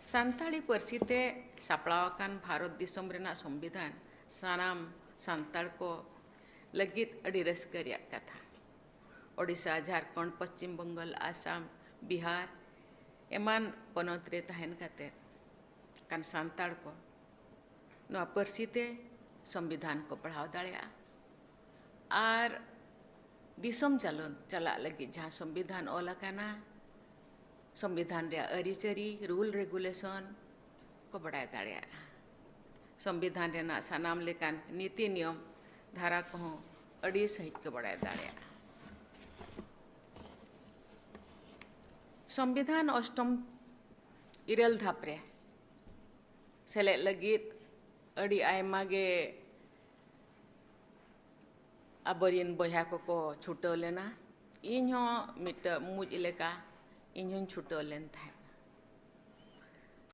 ᱥᱟᱱᱛᱟᱲᱤ ᱯᱟᱹᱨᱥᱤᱛᱮ ᱥᱟᱯᱲᱟᱣ ᱟᱠᱟᱱ ᱵᱷᱟᱨᱚᱛ ᱫᱤᱥᱚᱢ ᱨᱮᱱᱟᱜ ᱥᱚᱝᱵᱤᱫᱷᱟᱱ ᱥᱟᱱᱟᱢ ᱥᱟᱱᱛᱟᱲ ᱠᱚ ᱞᱟᱹᱜᱤᱫ ᱟᱹᱰᱤ ᱨᱟᱹᱥᱠᱟᱹ ᱨᱮᱭᱟᱜ ᱠᱟᱛᱷᱟ। ओडिशा, झारखंड, पश्चिम बंगाल, आसाम, बिहार एमान पनत रे तहन खातिर कान सान्ताड़ को नवा पार्सीते संविधान को पढ़ाव दाड़ेया आर दिसम चला लगी जहाँ संविधान ऑल अकाना संविधान रे अरीचरी रूल रेगुलेशन को बड़ाय दाड़ेया संविधान रे ना सानाम लेकान नीति नियम धारा को अड़ी सहित को बड़ाय दाड़ेया संविधान अष्टम इरल धापरे सेले लगित अड़ी आयमा गे आबरिन बया को छुटो लेना इन मिट मुज लेका इन छुटो लेन था।